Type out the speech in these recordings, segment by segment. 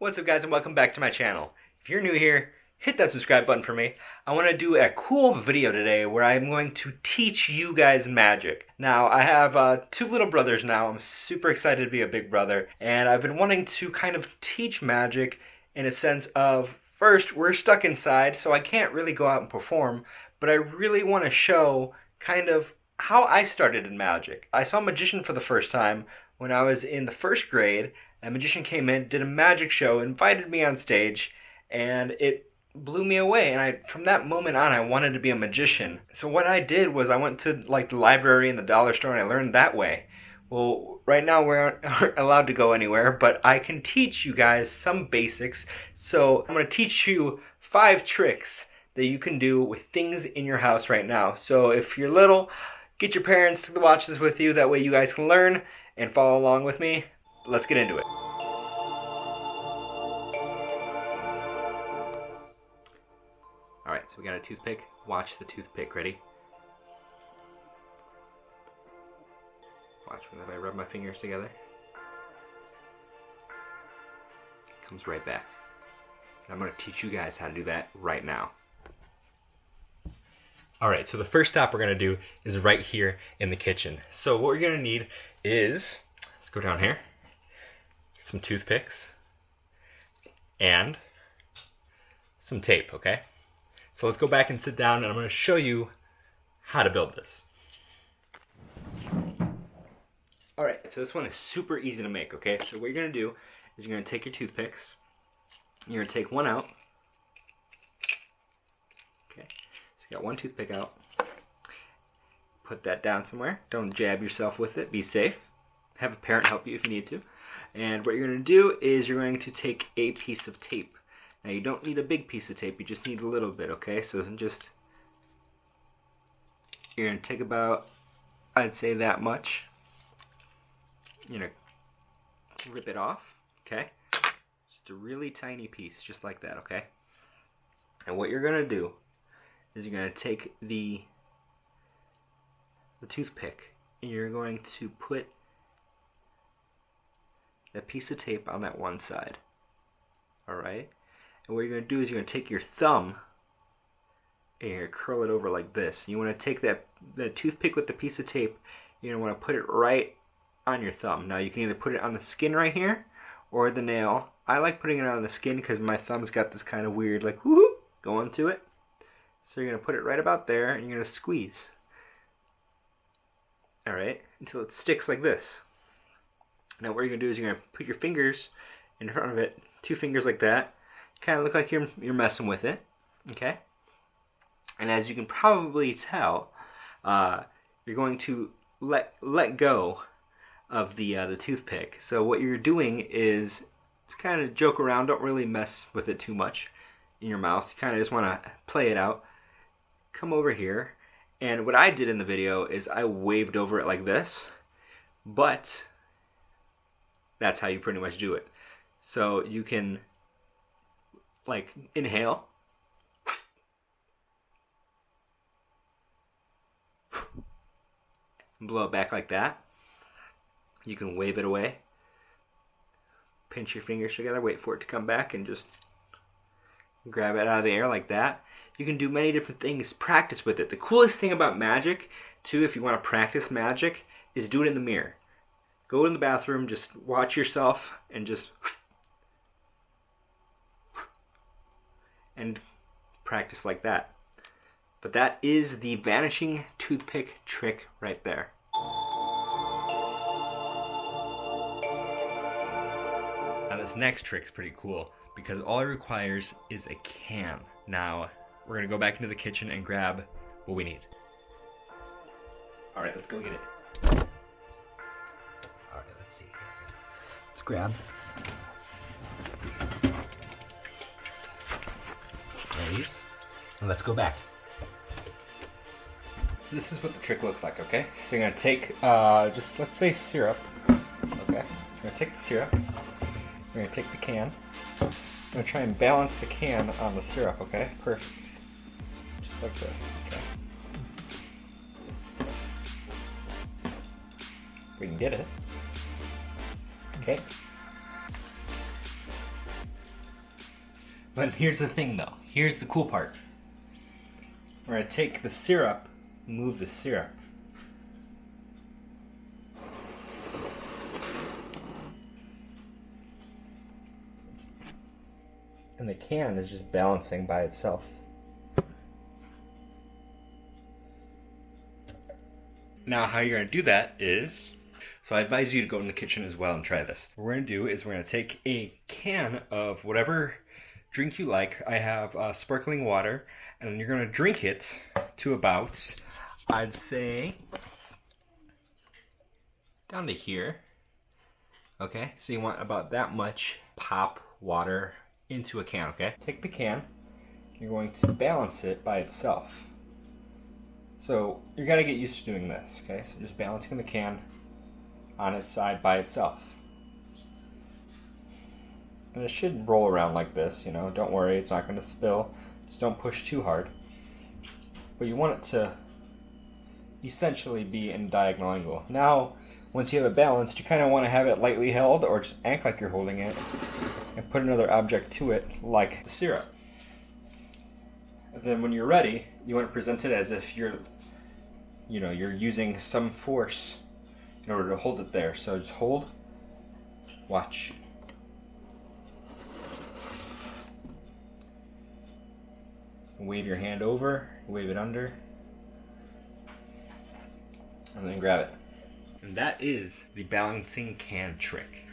What's up guys and welcome back to my channel. If you're new here, hit that subscribe button for me. I want to do a cool video today where I'm going to teach you guys magic. Now I have two little brothers now. I'm super excited to be a big brother, and I've been wanting to kind of teach magic in a sense of, first, we're stuck inside so I can't really go out and perform, but I really want to show kind of how I started in magic. I saw a magician for the first time when I was in the first grade. A magician came in, did a magic show, invited me on stage, and it blew me away. And from that moment on, I wanted to be a magician. So what I did was I went to the library and the dollar store, and I learned that way. Well, right now we aren't allowed to go anywhere, but I can teach you guys some basics. So I'm going to teach you 5 tricks that you can do with things in your house right now. So if you're little, get your parents to watch this with you. That way you guys can learn and follow along with me. Let's get into it. Alright, so we got a toothpick. Watch the toothpick. Ready? Watch when I rub my fingers together. It comes right back. I'm going to teach you guys how to do that right now. Alright, so the first stop we're going to do is right here in the kitchen. So what we're going to need is, let's go down here, some toothpicks and some tape, okay? So let's go back and sit down, and I'm going to show you how to build this. Alright, so this one is super easy to make, okay? So what you're going to do is you're going to take your toothpicks, you're going to take one out. Okay, so you got one toothpick out. Put that down somewhere. Don't jab yourself with it. Be safe. Have a parent help you if you need to. And what you're going to do is you're going to take a piece of tape. Now you don't need a big piece of tape, you just need a little bit, okay? So you're going to take about, I'd say that much. You're going to rip it off, okay? Just a really tiny piece, just like that, okay? And what you're going to do is you're going to take the toothpick and you're going to put a piece of tape on that one side. Alright? And what you're going to do is you're going to take your thumb and you're going to curl it over like this. You want to take that toothpick with the piece of tape, you're going to want to put it right on your thumb. Now you can either put it on the skin right here or the nail. I like putting it on the skin because my thumb's got this kind of weird whoo going to it. So you're going to put it right about there and you're going to squeeze. Alright? Until it sticks like this. Now what you're going to do is you're going to put your fingers in front of it, 2 fingers like that. Kind of look like you're messing with it, okay? And as you can probably tell, you're going to let go of the toothpick. So what you're doing is just kind of joke around. Don't really mess with it too much in your mouth. You kind of just want to play it out. Come over here, and what I did in the video is I waved over it like this, but that's how you pretty much do it. So you can inhale, blow it back like that. You can wave it away, pinch your fingers together, wait for it to come back, and just grab it out of the air like that. You can do many different things. Practice with it. The coolest thing about magic, too, if you want to practice magic, is do it in the mirror. Go in the bathroom, just watch yourself, and just and practice like that. But that is the vanishing toothpick trick right there. Now this next trick's pretty cool because all it requires is a can. Now we're gonna go back into the kitchen and grab what we need. Alright, let's go get it. Alright, let's see. Let's grab. These. And let's go back. So this is what the trick looks like, okay? So you're going to take, just let's say syrup, okay? So you're going to take the syrup, you're going to take the can, I'm going to try and balance the can on the syrup, okay? Perfect. Just like this, okay? We can get it. Okay. But here's the thing though. Here's the cool part. We're going to take the syrup, move the syrup. And the can is just balancing by itself. Now how you're going to do that is, so I advise you to go in the kitchen as well and try this. What we're going to do is we're going to take a can of whatever drink you like. I have sparkling water, and you're going to drink it to about, I'd say, down to here. Okay, so you want about that much pop water into a can, okay? Take the can, you're going to balance it by itself. So you gotta get used to doing this, okay? So just balancing the can on its side by itself. And it should roll around like this, you know, don't worry, it's not gonna spill. Just don't push too hard. But you want it to essentially be in a diagonal angle. Now, once you have it balanced, you kind of want to have it lightly held or just act like you're holding it and put another object to it, like the syrup. And then when you're ready, you want to present it as if you're using some force in order to hold it there. So just hold, watch. Wave your hand over, wave it under, and then grab it. And that is the balancing can trick.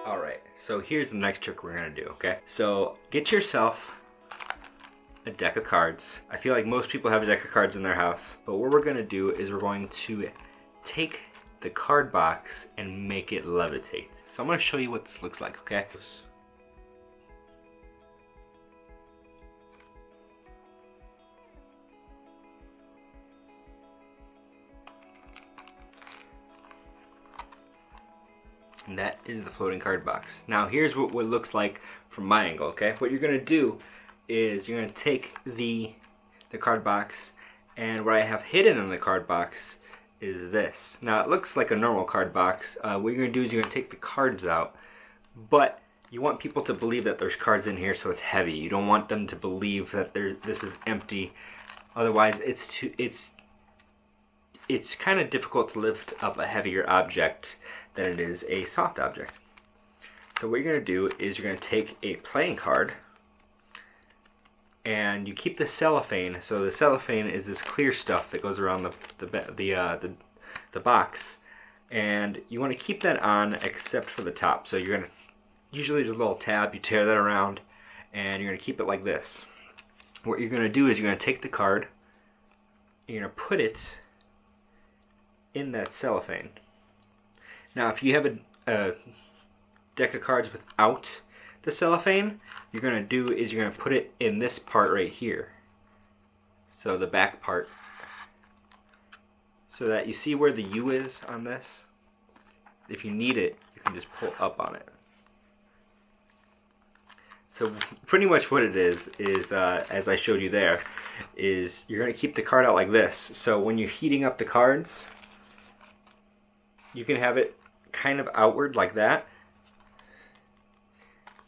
Alright, so here's the next trick we're gonna do, okay? So get yourself a deck of cards. I feel like most people have a deck of cards in their house, but what we're gonna do is we're going to take the card box and make it levitate. So I'm gonna show you what this looks like, okay? And that is the floating card box. Now here's what it looks like from my angle, okay? What you're gonna do is you're gonna take the card box, and what I have hidden in the card box is this. Now it looks like a normal card box. What you're gonna do is you're gonna take the cards out, but you want people to believe that there's cards in here, so it's heavy. You don't want them to believe that this is empty. Otherwise it's kind of difficult to lift up a heavier object than it is a soft object. So what you're going to do is you're going to take a playing card and you keep the cellophane. So the cellophane is this clear stuff that goes around the box, and you want to keep that on except for the top. So you're going to, usually there's a little tab, you tear that around and you're going to keep it like this. What you're going to do is you're going to take the card and you're going to put it in that cellophane. Now if you have a deck of cards without the cellophane, you're going to do is you're going to put it in this part right here. So the back part. So that you see where the U is on this? If you need it, you can just pull up on it. So pretty much what it is as I showed you there, is you're going to keep the card out like this. So when you're heating up the cards, you can have it kind of outward like that.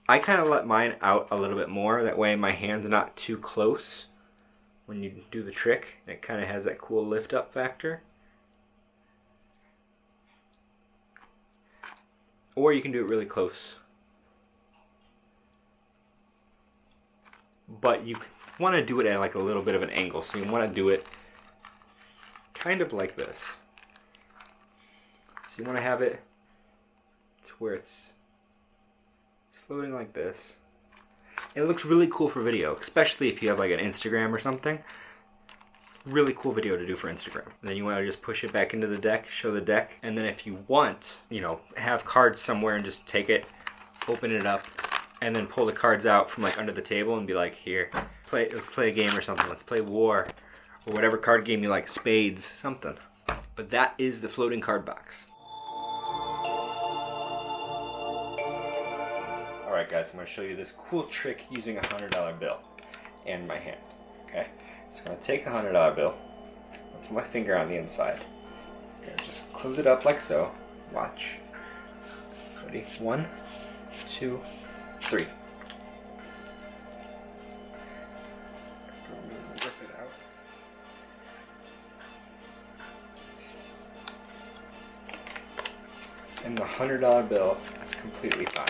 I kind of let mine out a little bit more, that way my hand's not too close when you do the trick. It kind of has that cool lift up factor. Or you can do it really close. But you want to do it at like a little bit of an angle, so you want to do it kind of like this. So you want to have it to where it's floating like this. And it looks really cool for video, especially if you have like an Instagram or something. Really cool video to do for Instagram. And then you want to just push it back into the deck, show the deck, and then if you want, have cards somewhere and just take it, open it up, and then pull the cards out from like under the table and be like, here, let's play a game or something. Let's play War, or whatever card game you like, Spades, something. But that is the floating card box. Alright guys, I'm going to show you this cool trick using a $100 bill in my hand. Okay, so I'm going to take a $100 bill, I'll put my finger on the inside. Okay, just close it up like so. Watch. Ready? 1, 2, 3. Rip it out. And the $100 bill is completely fine.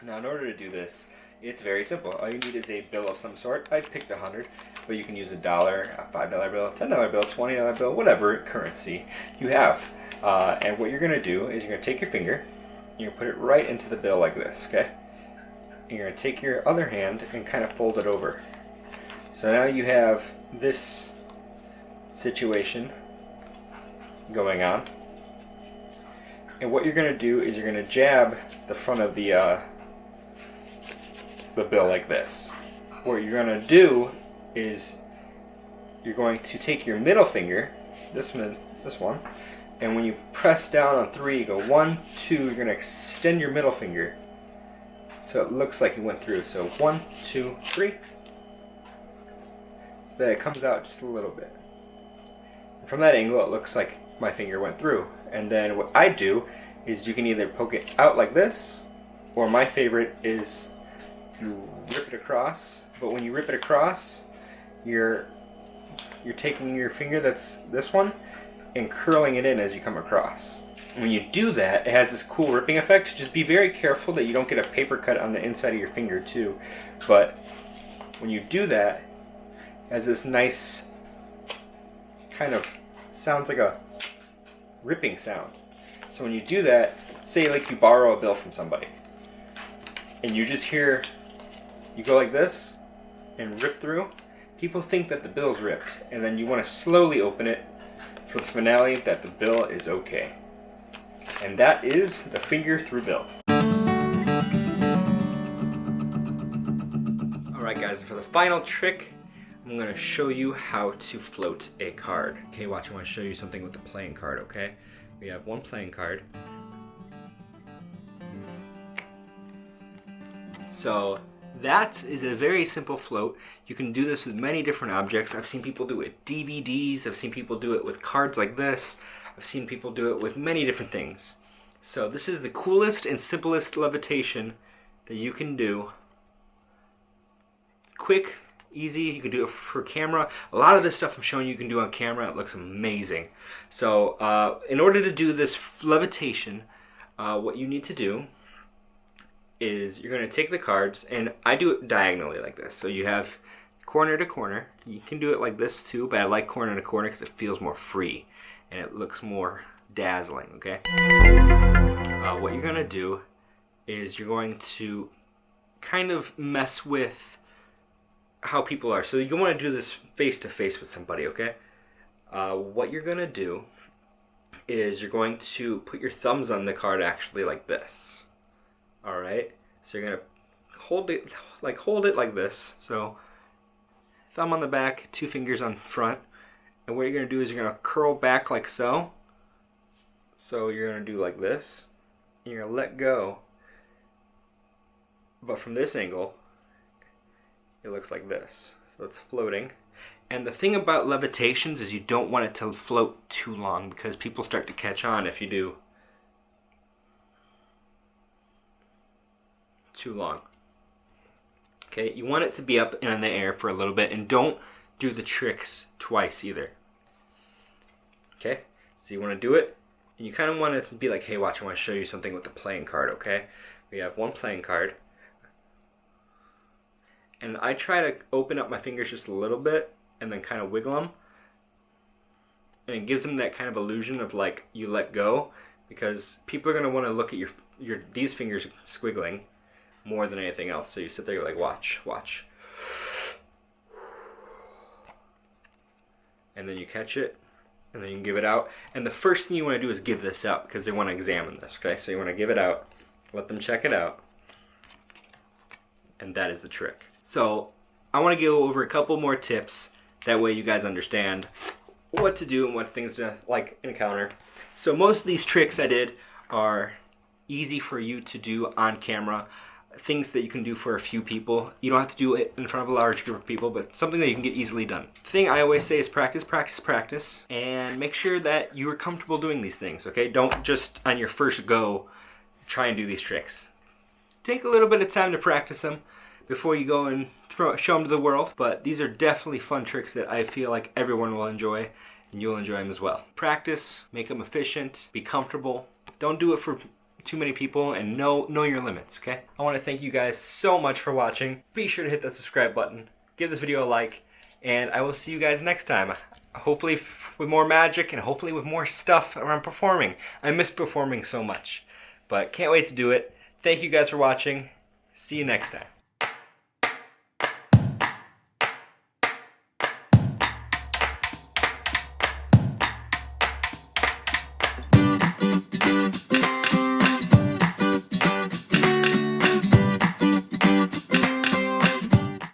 Now in order to do this, it's very simple. All you need is a bill of some sort. I picked 100, but you can use $1, a $5 bill, $10 bill, $20 bill, whatever currency you have. And what you're going to do is you're going to take your finger, you're going to put it right into the bill like this, okay? And you're going to take your other hand and kind of fold it over. So now you have this situation going on. And what you're going to do is you're going to jab the front of the bill like this. What you're going to do is you're going to take your middle finger, this one, and when you press down on 3, you go 1, 2, you're going to extend your middle finger so it looks like it went through. So 1, 2, 3. So that it comes out just a little bit. And from that angle, it looks like my finger went through. And then what I do is you can either poke it out like this, or my favorite is you rip it across. But when you rip it across, you're taking your finger, that's this one, and curling it in as you come across. When you do that, it has this cool ripping effect. Just be very careful that you don't get a paper cut on the inside of your finger too. But when you do that, it has this nice kind of, sounds like a ripping sound. So when you do that, say like you borrow a bill from somebody, and you just hear, you go like this and rip through, people think that the bill's ripped, and then you want to slowly open it for the finale that the bill is okay. And that is the finger through bill. Alright guys, and for the final trick, I'm going to show you how to float a card. Okay, watch, I want to show you something with the playing card, okay? We have one playing card. So that is a very simple float. You can do this with many different objects. I've seen people do it with DVDs. I've seen people do it with cards like this. I've seen people do it with many different things. So this is the coolest and simplest levitation that you can do. Quick, easy, you can do it for camera. A lot of this stuff I'm showing you can do on camera. It looks amazing. So in order to do this levitation, what you need to do is you're going to take the cards, and I do it diagonally like this. So you have corner to corner. You can do it like this too, but I like corner to corner because it feels more free and it looks more dazzling, okay? What you're going to do is you're going to kind of mess with how people are. So you want to do this face to face with somebody, okay? What you're going to do is you're going to put your thumbs on the card actually like this. Alright, so you're going to hold it like this. So thumb on the back, 2 fingers on front. And what you're going to do is you're going to curl back like so. So you're going to do like this. And you're going to let go. But from this angle, it looks like this. So it's floating. And the thing about levitations is you don't want it to float too long because people start to catch on if you do too long. Okay, you want it to be up in the air for a little bit, and don't do the tricks twice either. Okay, so you want to do it, and you kind of want it to be like, hey, watch, I want to show you something with the playing card, okay? We have one playing card, and I try to open up my fingers just a little bit, and then kind of wiggle them, and it gives them that kind of illusion of like you let go, because people are going to want to look at these fingers squiggling more than anything else. So you sit there, you're like, watch, watch. And then you catch it, and then you can give it out. And the first thing you want to do is give this out, because they want to examine this, okay? So you want to give it out, let them check it out, and that is the trick. So I want to go over a couple more tips, that way you guys understand what to do and what things to like encounter. So most of these tricks I did are easy for you to do on camera. Things that you can do for a few people. You don't have to do it in front of a large group of people, but something that you can get easily done. The thing I always say is practice, practice, practice, and make sure that you are comfortable doing these things, okay? Don't just on your first go try and do these tricks. Take a little bit of time to practice them before you go and show them to the world, but these are definitely fun tricks that I feel like everyone will enjoy, and you'll enjoy them as well. Practice, make them efficient, be comfortable. Don't do it for too many people, and know your limits, okay? I want to thank you guys so much for watching. Be sure to hit that subscribe button, give this video a like, and I will see you guys next time. Hopefully with more magic and hopefully with more stuff around performing. I miss performing so much, but can't wait to do it. Thank you guys for watching. See you next time.